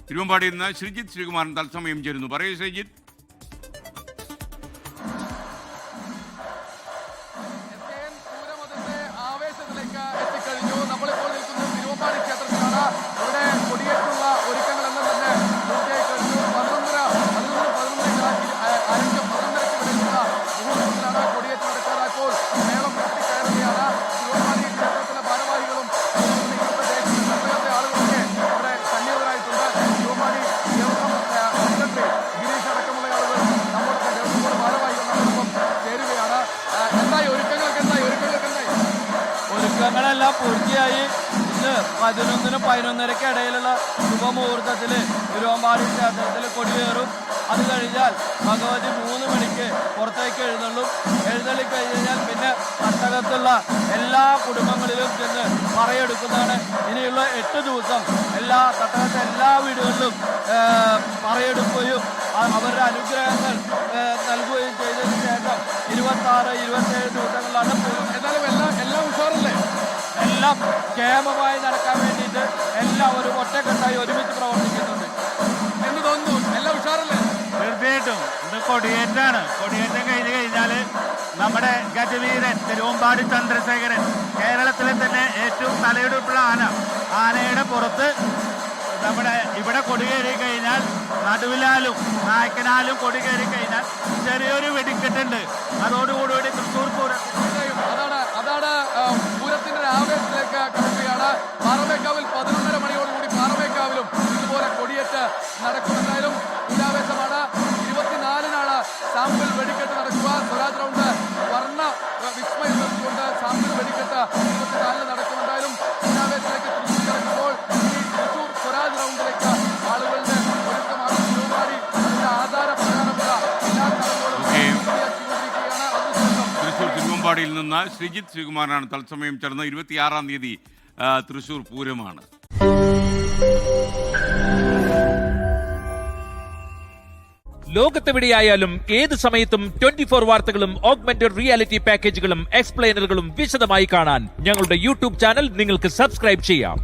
തിരുവമ്പാടിയിൽ നിന്ന് ശ്രീജിത്ത് ശ്രീകുമാരൻ തത്സമയം ചേരുന്നു. പറയൂ ശ്രീജിത്ത്. ആവേശത്തിലേക്ക് എത്തിക്കഴിഞ്ഞു. നമ്മളിപ്പോൾ നിൽക്കുന്നത് തിരുവമ്പാടി ക്ഷേത്രത്തിലാണ്. ഇവിടെ കൊടിയേറ്റുള്ള ഒരുക്കങ്ങളെല്ലാം തന്നെ പൂർത്തിയായി കഴിഞ്ഞു. 11:30 കൊടിയേറ്റ് നടക്കാറായപ്പോൾ മേളം കയറുകയാണ്. തിരുവമ്പാടി ക്ഷേത്രത്തിലെ ഭാരവാഹികളും ദേശത്തെ ആളുകളൊക്കെ ഇവിടെ സന്നിഹിതരായിട്ടുണ്ട്. തിരുവമ്പാടി ദേവസ്വം സെക്രട്ടറി ഗിരീഷ് അടക്കമുള്ള ആളുകൾ നമ്മുടെ ദേവസ്വം ബോർഡ് ഭാരവാഹികൾ നമ്മോടൊപ്പം ചേരുകയാണ്. എന്തായി ഒരുക്കങ്ങളെല്ലാം പൂർത്തിയായി. ഇന്ന് 11-നും 11:30 ഇടയിലുള്ള ശുഭമുഹൂർത്തത്തിൽ തിരുവമ്പാടി ക്ഷേത്രത്തിൽ കൊടിയേറും. അത് കഴിഞ്ഞാൽ ഭഗവതി 3 മണിക്ക് പുറത്തേക്ക് എഴുന്നള്ളി കഴിഞ്ഞാൽ പിന്നെ തട്ടകത്തുള്ള എല്ലാ കുടുംബങ്ങളിലും ചെന്ന് പറയെടുക്കുന്നതാണ്. ഇനിയുള്ള 8 ദിവസം തട്ടകത്തെ എല്ലാ വീടുകളിലും പറയെടുക്കുകയും അവരുടെ അനുഗ്രഹങ്ങൾ നൽകുകയും ചെയ്തതിനു ശേഷം 26-27 ദിവസങ്ങളിലാണ്. എന്നാലും എല്ലാം ഉഷാറല്ലേ? എല്ലാം ക്ഷേമമായി നടക്കാൻ വേണ്ടിയിട്ട് എല്ലാവരും ഒറ്റക്കെട്ടായി ഒരുമിച്ച് പ്രവർത്തിക്കുന്നുണ്ട് എന്ന് തോന്നുന്നു. എല്ലാം ഉഷാറല്ലേ? തീർച്ചയായിട്ടും ഇത് കൊടിയേറ്റാണ്. കൊടിയേറ്റം കഴിഞ്ഞ് കഴിഞ്ഞാൽ നമ്മുടെ ഗജവീരൻ തിരുവമ്പാടി ചന്ദ്രശേഖരൻ, കേരളത്തിലെ തന്നെ ഏറ്റവും തലയെടുപ്പുള്ള ആനയുടെ പുറത്ത് ഇവിടെ കൊടി കയറി കഴിഞ്ഞാൽ നടുവിലാലും നായ്ക്കനാലും കൊടി കയറി കഴിഞ്ഞാൽ ചെറിയൊരു വെടിക്കെട്ടുണ്ട്. അതോടുകൂടി തൃശ്ശൂർ പൂരം അതാണ് പൂരത്തിന്റെ ആവേശത്തിലേക്ക് കടക്കുകയാണ്. പാറമേക്കാവിൽ 11:30 മണിയോടുകൂടി പാറമേക്കാവിലും ഇതുപോലെ കൊടിയേറ്റ് നടക്കും. എന്തായാലും പൂരാവേശമാണ്. 24-നാണ് സാമ്പിൾ വെടിക്കെട്ട് നടക്കുക. സ്വരാജ് റൗണ്ട് വർണ്ണ വിസ്മയം നിർത്തിക്കൊണ്ട് സാമ്പിൾ വെടിക്കെട്ട് 24-ന് നടക്കും. എന്തായാലും പൂരാവേശത്തിലേക്ക് തൃശ്ശൂർ കിടക്കുമ്പോൾ ഈ തൃശ്ശൂർ സ്വരാജ് റൗണ്ടിലേക്ക് ആളുകളുടെ ഒരുക്കമാണ്. തിരുവമ്പാടി അതിന്റെ ആധാരപ്രകാരമുള്ള എല്ലാ ചടങ്ങുകളും പൂർത്തിയാക്കിക്കൊണ്ടിരിക്കുകയാണ്. തൃശ്ശൂർ തിരുവമ്പാടിയിൽ നിന്ന് ശ്രീജിത്ത് ശ്രീകുമാരനാണ് തത്സമയം ചേർന്ന്. 26-ാം തീയതി തൃശ്ശൂർ പൂരമാണ്. ലോകത്തെവിടെയായാലും ഏത് സമയത്തും 24 വാർത്തകളും ഓഗ്മെന്റഡ് റിയാലിറ്റി പാക്കേജുകളും എക്സ്പ്ലെയിനറുകളും വിശദമായി കാണാൻ ഞങ്ങളുടെ യൂട്യൂബ് ചാനൽ നിങ്ങൾക്ക് സബ്സ്ക്രൈബ് ചെയ്യാം.